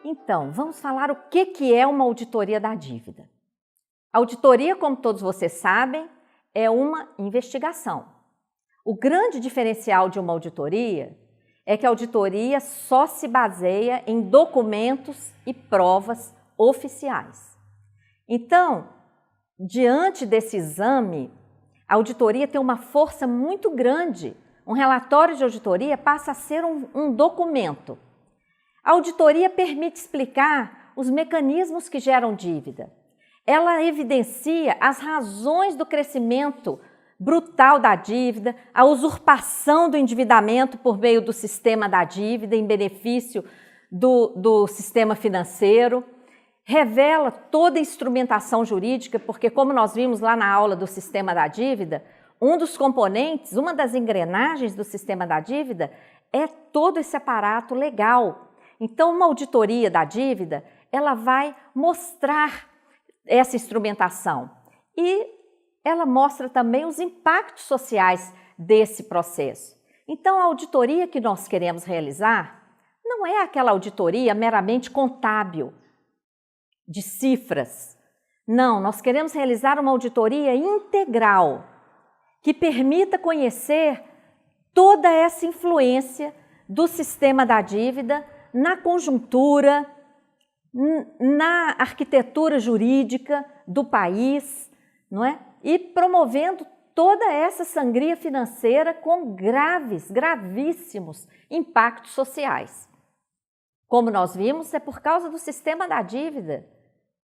Então, vamos falar o que é uma auditoria da dívida. A auditoria, como todos vocês sabem, é uma investigação. O grande diferencial de uma auditoria é que a auditoria só se baseia em documentos e provas oficiais. Então, diante desse exame, a auditoria tem uma força muito grande. Um relatório de auditoria passa a ser um documento. A auditoria permite explicar os mecanismos que geram dívida. Ela evidencia as razões do crescimento brutal da dívida, a usurpação do endividamento por meio do sistema da dívida em benefício do sistema financeiro. Revela toda a instrumentação jurídica, porque como nós vimos lá na aula do sistema da dívida, um dos componentes, uma das engrenagens do sistema da dívida é todo esse aparato legal. Então, uma auditoria da dívida, ela vai mostrar essa instrumentação e ela mostra também os impactos sociais desse processo. Então, a auditoria que nós queremos realizar não é aquela auditoria meramente contábil, de cifras. Não, nós queremos realizar uma auditoria integral que permita conhecer toda essa influência do sistema da dívida na conjuntura, na arquitetura jurídica do país, não é? E promovendo toda essa sangria financeira com gravíssimos impactos sociais. Como nós vimos, é por causa do sistema da dívida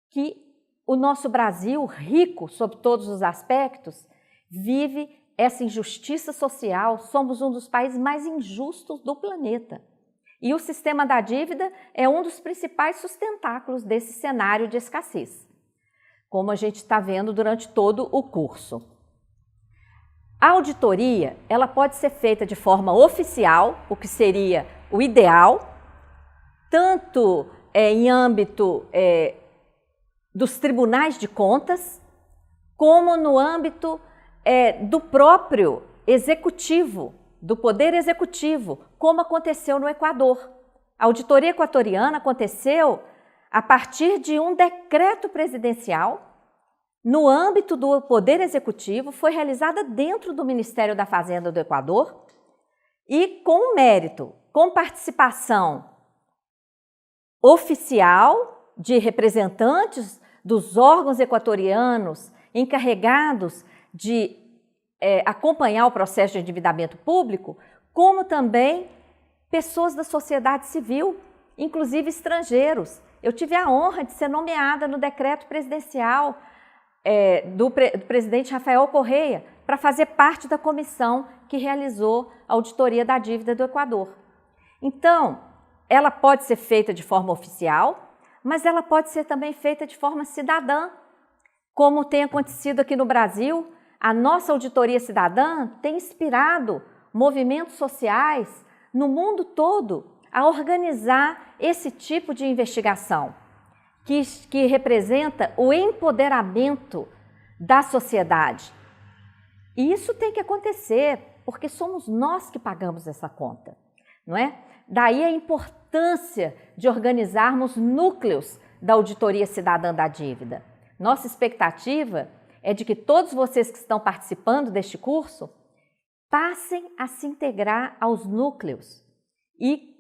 que o nosso Brasil, rico sob todos os aspectos, vive essa injustiça social. Somos um dos países mais injustos do planeta. E o sistema da dívida é um dos principais sustentáculos desse cenário de escassez, como a gente está vendo durante todo o curso. A auditoria, ela pode ser feita de forma oficial, o que seria o ideal, tanto em âmbito dos tribunais de contas, como no âmbito do próprio executivo, do poder executivo, como aconteceu no Equador. A auditoria equatoriana aconteceu a partir de um decreto presidencial, no âmbito do poder executivo, foi realizada dentro do Ministério da Fazenda do Equador e com mérito, com participação oficial de representantes dos órgãos equatorianos encarregados de acompanhar o processo de endividamento público, como também pessoas da sociedade civil, inclusive estrangeiros. Eu tive a honra de ser nomeada no decreto presidencial do presidente Rafael Correa para fazer parte da comissão que realizou a auditoria da dívida do Equador. Então, ela pode ser feita de forma oficial, mas ela pode ser também feita de forma cidadã, como tem acontecido aqui no Brasil. A nossa auditoria cidadã tem inspirado movimentos sociais no mundo todo a organizar esse tipo de investigação, que representa o empoderamento da sociedade. E isso tem que acontecer, porque somos nós que pagamos essa conta, não é? Daí a importância de organizarmos núcleos da auditoria cidadã da dívida. Nossa expectativa é de que todos vocês que estão participando deste curso passem a se integrar aos núcleos e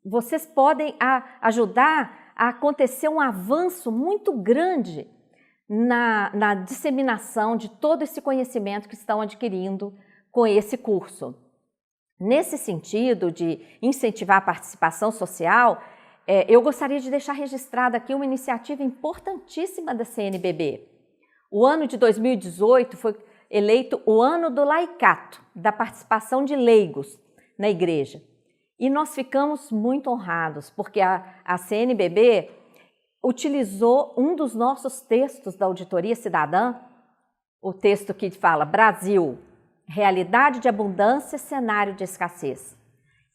vocês podem ajudar a acontecer um avanço muito grande na disseminação de todo esse conhecimento que estão adquirindo com esse curso. Nesse sentido de incentivar a participação social, eu gostaria de deixar registrada aqui uma iniciativa importantíssima da CNBB. O ano de 2018 foi eleito o ano do laicato, da participação de leigos na igreja. E nós ficamos muito honrados, porque a CNBB utilizou um dos nossos textos da Auditoria Cidadã, o texto que fala Brasil, realidade de abundância, cenário de escassez.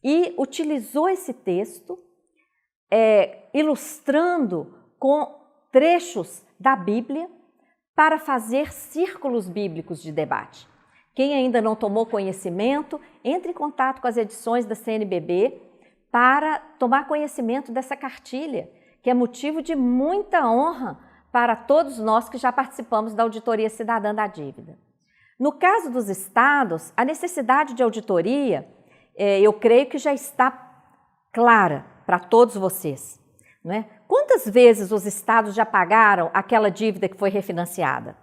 E utilizou esse texto, ilustrando com trechos da Bíblia, para fazer círculos bíblicos de debate. Quem ainda não tomou conhecimento, entre em contato com as edições da CNBB para tomar conhecimento dessa cartilha, que é motivo de muita honra para todos nós que já participamos da Auditoria Cidadã da Dívida. No caso dos estados, a necessidade de auditoria, eu creio que já está clara para todos vocês, não é? Quantas vezes os estados já pagaram aquela dívida que foi refinanciada?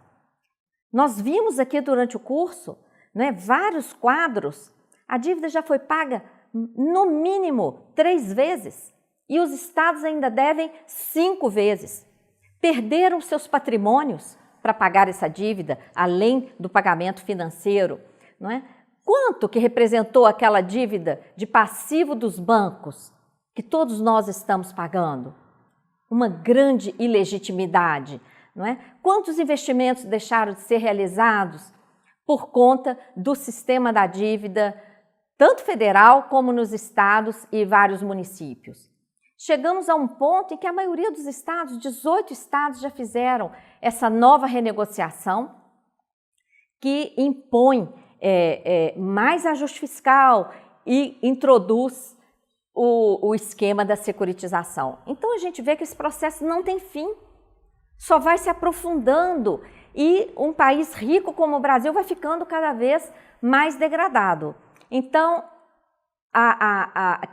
Nós vimos aqui durante o curso, né, vários quadros, a dívida já foi paga no mínimo 3 vezes e os estados ainda devem 5 vezes. Perderam seus patrimônios para pagar essa dívida, além do pagamento financeiro, não é? Quanto que representou aquela dívida de passivo dos bancos que todos nós estamos pagando? Uma grande ilegitimidade, não é? Quantos investimentos deixaram de ser realizados por conta do sistema da dívida, tanto federal como nos estados e vários municípios? Chegamos a um ponto em que a maioria dos estados, 18 estados, já fizeram essa nova renegociação que impõe mais ajuste fiscal e introduz o esquema da securitização. Então a gente vê que esse processo não tem fim, só vai se aprofundando e um país rico como o Brasil vai ficando cada vez mais degradado. Então,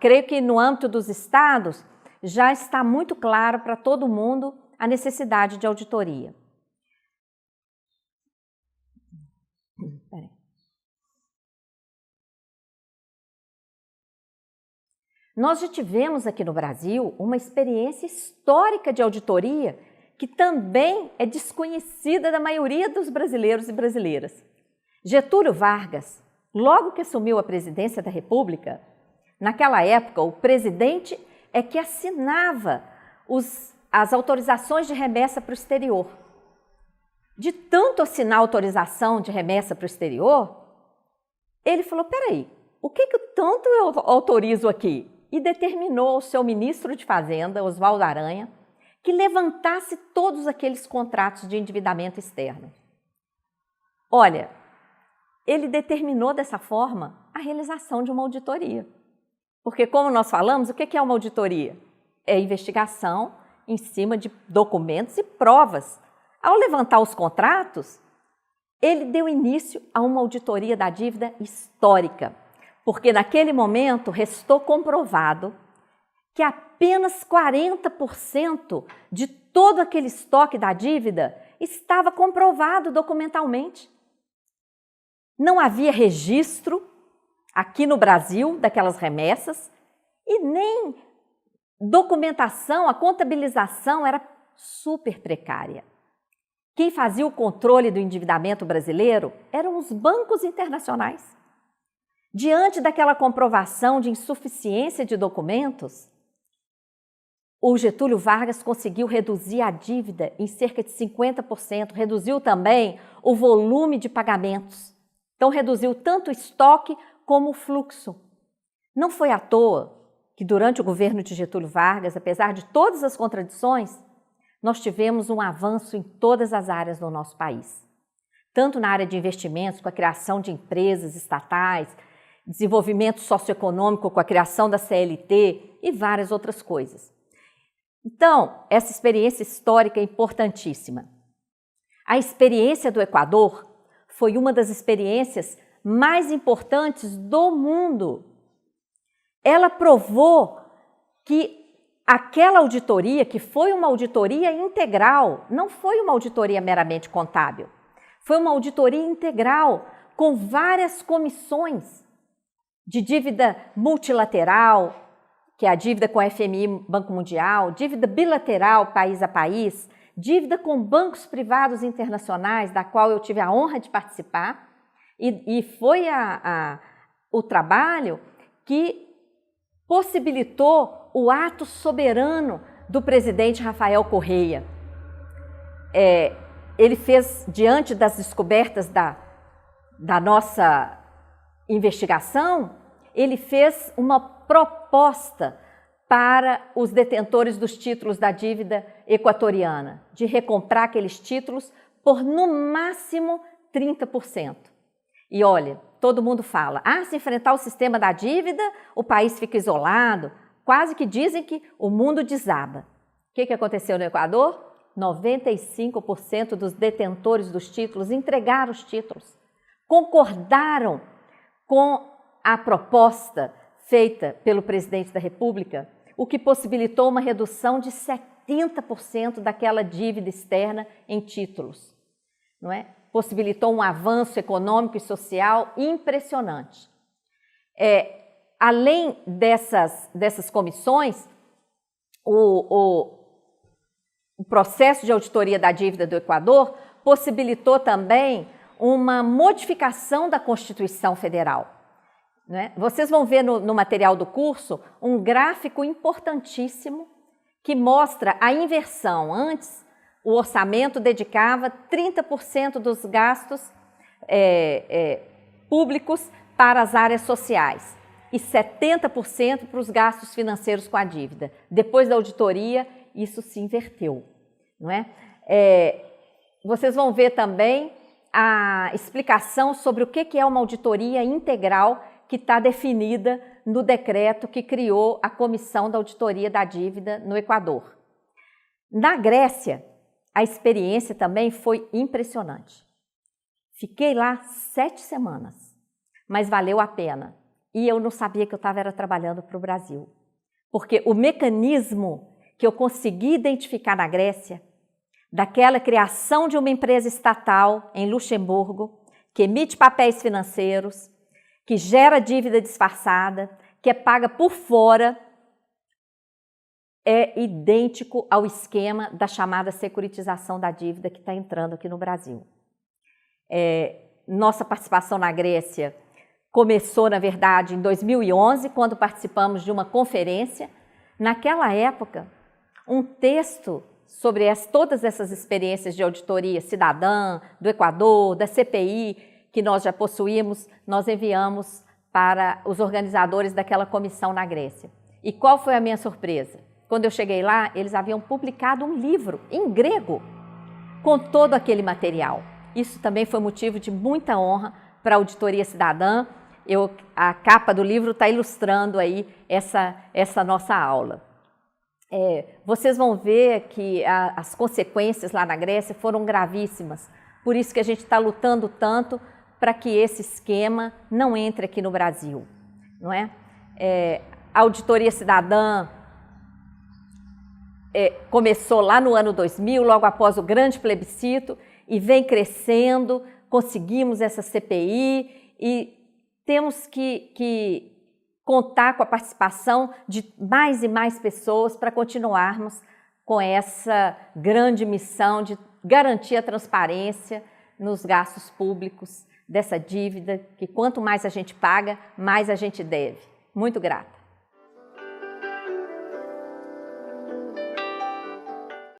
creio que no âmbito dos estados já está muito claro para todo mundo a necessidade de auditoria. Nós já tivemos aqui no Brasil uma experiência histórica de auditoria que também é desconhecida da maioria dos brasileiros e brasileiras. Getúlio Vargas, logo que assumiu a presidência da República, naquela época o presidente é que assinava as autorizações de remessa para o exterior. De tanto assinar autorização de remessa para o exterior, ele falou, peraí, o que tanto eu autorizo aqui? E determinou ao seu ministro de Fazenda, Oswaldo Aranha, que levantasse todos aqueles contratos de endividamento externo. Olha, ele determinou dessa forma a realização de uma auditoria. Porque, como nós falamos, o que é uma auditoria? É investigação em cima de documentos e provas. Ao levantar os contratos, ele deu início a uma auditoria da dívida histórica, porque naquele momento restou comprovado que apenas 40% de todo aquele estoque da dívida estava comprovado documentalmente. Não havia registro aqui no Brasil daquelas remessas e nem documentação, a contabilização era super precária. Quem fazia o controle do endividamento brasileiro eram os bancos internacionais. Diante daquela comprovação de insuficiência de documentos, o Getúlio Vargas conseguiu reduzir a dívida em cerca de 50%, reduziu também o volume de pagamentos. Então, reduziu tanto o estoque como o fluxo. Não foi à toa que durante o governo de Getúlio Vargas, apesar de todas as contradições, nós tivemos um avanço em todas as áreas do nosso país. Tanto na área de investimentos, com a criação de empresas estatais, desenvolvimento socioeconômico com a criação da CLT e várias outras coisas. Então, essa experiência histórica é importantíssima. A experiência do Equador foi uma das experiências mais importantes do mundo. Ela provou que aquela auditoria, que foi uma auditoria integral, não foi uma auditoria meramente contábil, foi uma auditoria integral com várias comissões de dívida multilateral, que é a dívida com a FMI, Banco Mundial, dívida bilateral, país a país, dívida com bancos privados internacionais, da qual eu tive a honra de participar, e foi o trabalho que possibilitou o ato soberano do presidente Rafael Correa. Ele fez, diante das descobertas da nossa investigação, ele fez uma proposta para os detentores dos títulos da dívida equatoriana, de recomprar aqueles títulos por, no máximo, 30%. E olha, todo mundo fala, se enfrentar o sistema da dívida, o país fica isolado, quase que dizem que o mundo desaba. O que aconteceu no Equador? 95% dos detentores dos títulos entregaram os títulos, concordaram com a proposta feita pelo presidente da República, o que possibilitou uma redução de 70% daquela dívida externa em títulos, não é? Possibilitou um avanço econômico e social impressionante. Além dessas comissões, o processo de auditoria da dívida do Equador possibilitou também uma modificação da Constituição Federal. Né? Vocês vão ver no material do curso um gráfico importantíssimo que mostra a inversão. Antes, o orçamento dedicava 30% dos gastos públicos para as áreas sociais e 70% para os gastos financeiros com a dívida. Depois da auditoria, isso se inverteu. Não é? Vocês vão ver também a explicação sobre o que é uma auditoria integral que está definida no decreto que criou a Comissão da Auditoria da Dívida no Equador. Na Grécia, a experiência também foi impressionante. Fiquei lá 7 semanas, mas valeu a pena. E eu não sabia que eu estava trabalhando para o Brasil, porque o mecanismo que eu consegui identificar na Grécia, daquela criação de uma empresa estatal em Luxemburgo, que emite papéis financeiros, que gera dívida disfarçada, que é paga por fora, é idêntico ao esquema da chamada securitização da dívida que está entrando aqui no Brasil. Nossa participação na Grécia começou, na verdade, em 2011, quando participamos de uma conferência. Naquela época, um texto sobre todas essas experiências de auditoria cidadã, do Equador, da CPI, que nós já possuímos, nós enviamos para os organizadores daquela comissão na Grécia. E qual foi a minha surpresa? Quando eu cheguei lá, eles haviam publicado um livro em grego com todo aquele material. Isso também foi motivo de muita honra para a auditoria cidadã. A capa do livro está ilustrando aí essa nossa aula. Vocês vão ver que as consequências lá na Grécia foram gravíssimas. Por isso que a gente está lutando tanto para que esse esquema não entre aqui no Brasil, não é? A auditoria cidadã começou lá no ano 2000, logo após o grande plebiscito, e vem crescendo, conseguimos essa CPI e temos que contar com a participação de mais e mais pessoas para continuarmos com essa grande missão de garantir a transparência nos gastos públicos dessa dívida, que quanto mais a gente paga, mais a gente deve. Muito grata.